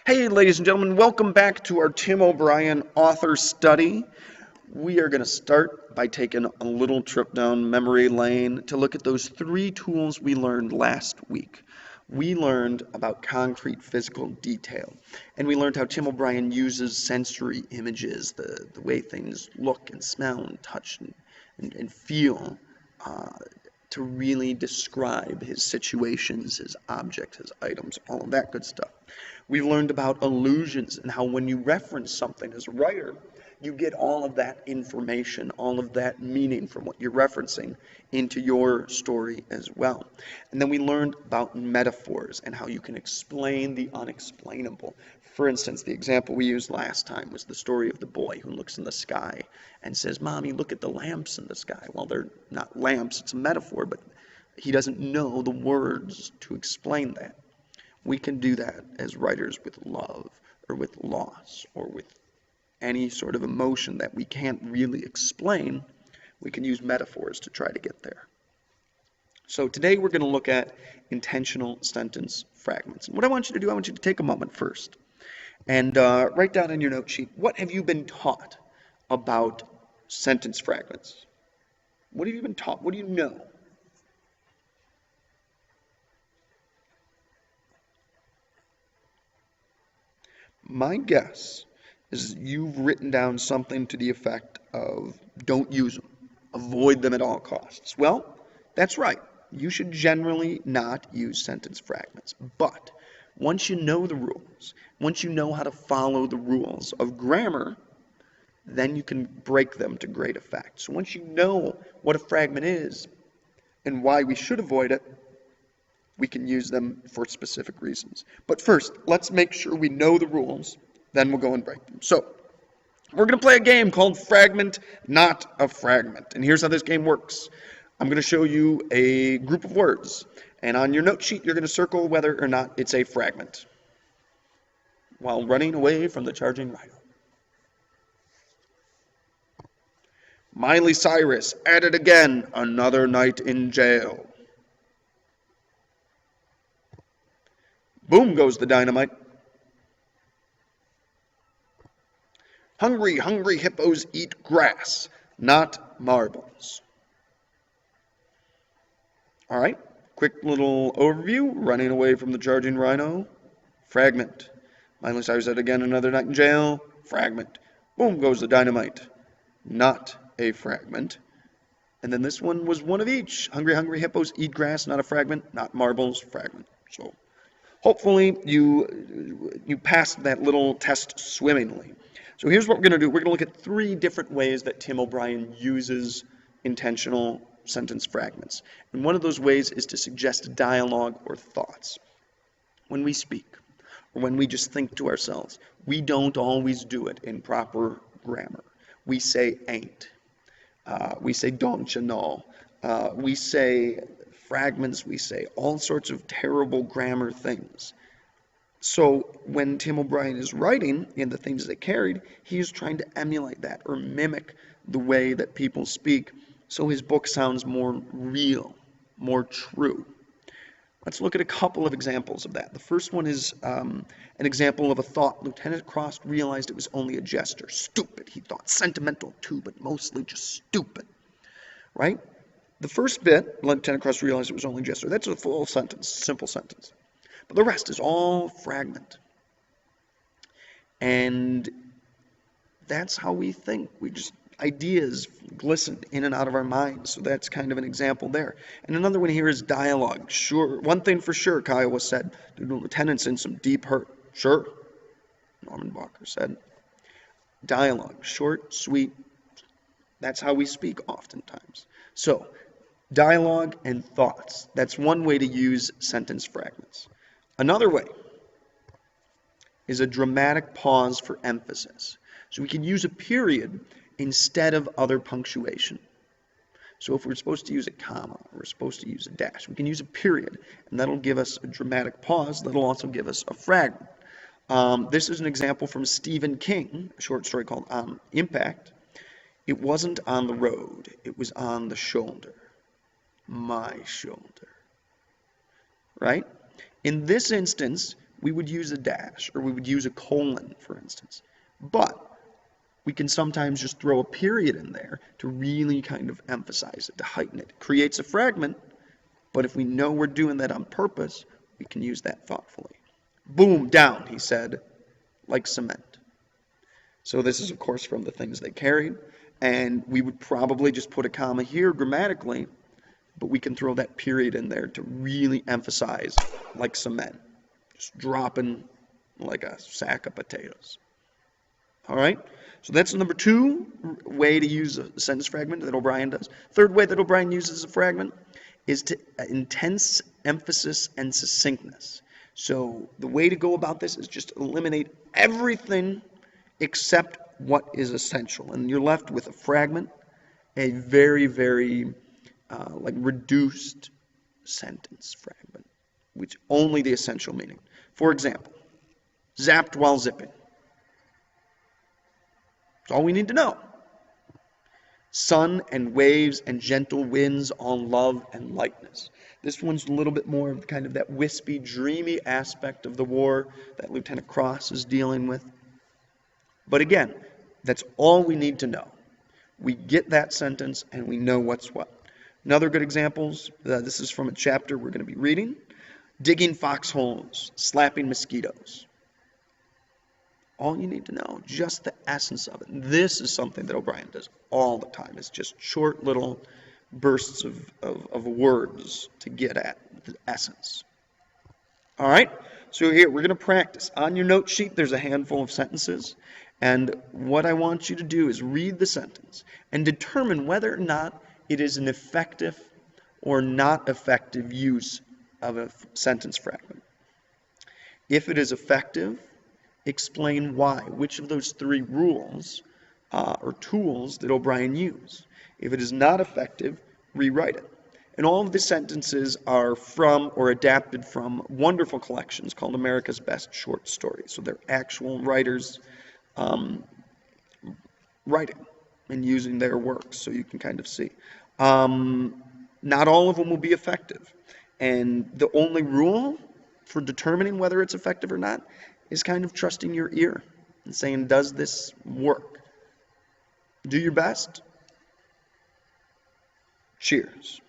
Hey, ladies and gentlemen, welcome back to our Tim O'Brien author study. We are going to start by taking a little trip down memory lane to look at those three tools we learned last week. We learned about concrete physical detail, and we learned how Tim O'Brien uses sensory images, the way things look and smell and touch and feel, uh, to really describe his situations, his objects, his items, all of that good stuff. We learned about illusions and how when you reference something as a writer, you get all of that information, all of that meaning from what you're referencing into your story as well. And then we learned about metaphors and how you can explain the unexplainable. For instance, the example we used last time was the story of the boy who looks in the sky and says, "Mommy, look at the lamps in the sky." Well, they're not lamps, it's a metaphor, but he doesn't know the words to explain that. We can do that as writers with love or with loss or with any sort of emotion that we can't really explain. We can use metaphors to try to get there. So today we're going to look at intentional sentence fragments. And what I want you to do, I want you to take a moment first and write down in your note sheet, what have you been taught about sentence fragments? What have you been taught? What do you know? My guess is you've written down something to the effect of don't use them, avoid them at all costs. Well, that's right. You should generally not use sentence fragments. But once you know the rules, once you know how to follow the rules of grammar, then you can break them to great effect. So once you know what a fragment is and why we should avoid it, we can use them for specific reasons. But first, let's make sure we know the rules, then we'll go and break them. So, we're going to play a game called Fragment, Not a Fragment. And here's how this game works. I'm going to show you a group of words, and on your note sheet, you're going to circle whether or not it's a fragment while running away from the charging rhino. Miley Cyrus, at it again, another night in jail. Boom goes the dynamite. Hungry, hungry hippos eat grass, not marbles. All right, quick little overview. Running away from the charging rhino. Fragment. Miley Cyrus at again, another night in jail. Fragment. Boom goes the dynamite. Not a fragment. And then this one was one of each. Hungry, hungry hippos eat grass, not a fragment. Not marbles, fragment. So hopefully you passed that little test swimmingly. So here's what we're going to do. We're going to look at three different ways that Tim O'Brien uses intentional sentence fragments. And one of those ways is to suggest dialogue or thoughts. When we speak, or when we just think to ourselves, we don't always do it in proper grammar. We say ain't. We say don't you know. We say fragments. We say all sorts of terrible grammar things. So when Tim O'Brien is writing in The Things That Carried, he is trying to emulate that or mimic the way that people speak so his book sounds more real, more true. Let's look at a couple of examples of that. The first one is an example of a thought. Lieutenant Cross realized it was only a gesture. Stupid, he thought. Sentimental too, but mostly just stupid. Right? The first bit, Lieutenant Cross realized it was only a gesture. That's a full sentence, simple sentence. But the rest is all fragment. And that's how we think. Ideas glisten in and out of our minds. So that's kind of an example there. And another one here is dialogue. Sure. One thing for sure, Kiowa said. The lieutenant's in some deep hurt. Sure. Norman Walker said. Dialogue. Short, sweet. That's how we speak oftentimes. So, dialogue and thoughts. That's one way to use sentence fragments. Another way is a dramatic pause for emphasis. So we can use a period instead of other punctuation. So if we're supposed to use a comma, or we're supposed to use a dash, we can use a period, and that'll give us a dramatic pause. That'll also give us a fragment. This is an example from Stephen King, a short story called Impact. It wasn't on the road, it was on the shoulder. My shoulder. Right? In this instance, we would use a dash, or we would use a colon, for instance. But we can sometimes just throw a period in there to really kind of emphasize it, to heighten it. It creates a fragment, but if we know we're doing that on purpose, we can use that thoughtfully. Boom, down, he said, like cement. So this is, of course, from the things they carried. And we would probably just put a comma here grammatically, but we can throw that period in there to really emphasize like cement. Just dropping like a sack of potatoes. All right? So that's number 2 way to use a sentence fragment that O'Brien does. Third way that O'Brien uses a fragment is to intense emphasis and succinctness. So the way to go about this is just eliminate everything except what is essential. And you're left with a fragment, a very, very like reduced sentence fragment, which only the essential meaning. For example, zapped while zipping. That's all we need to know. Sun and waves and gentle winds on love and lightness. This one's a little bit more of kind of that wispy, dreamy aspect of the war that Lieutenant Cross is dealing with. But again, that's all we need to know. We get that sentence and we know what's what. Another good examples, this is from a chapter we're going to be reading. Digging foxholes, slapping mosquitoes. All you need to know, just the essence of it. This is something that O'Brien does all the time. It's just short little bursts of words to get at the essence. All right, so here we're going to practice. On your note sheet, there's a handful of sentences. And what I want you to do is read the sentence and determine whether or not it is an effective or not effective use of a sentence fragment. If it is effective, explain why. Which of those 3 rules or tools did O'Brien use? If it is not effective, rewrite it. And all of the sentences are from or adapted from wonderful collections called America's Best Short Stories. So they're actual writers writing and using their works, so you can kind of see. Not all of them will be effective. And the only rule for determining whether it's effective or not is kind of trusting your ear and saying, does this work? Do your best. Cheers.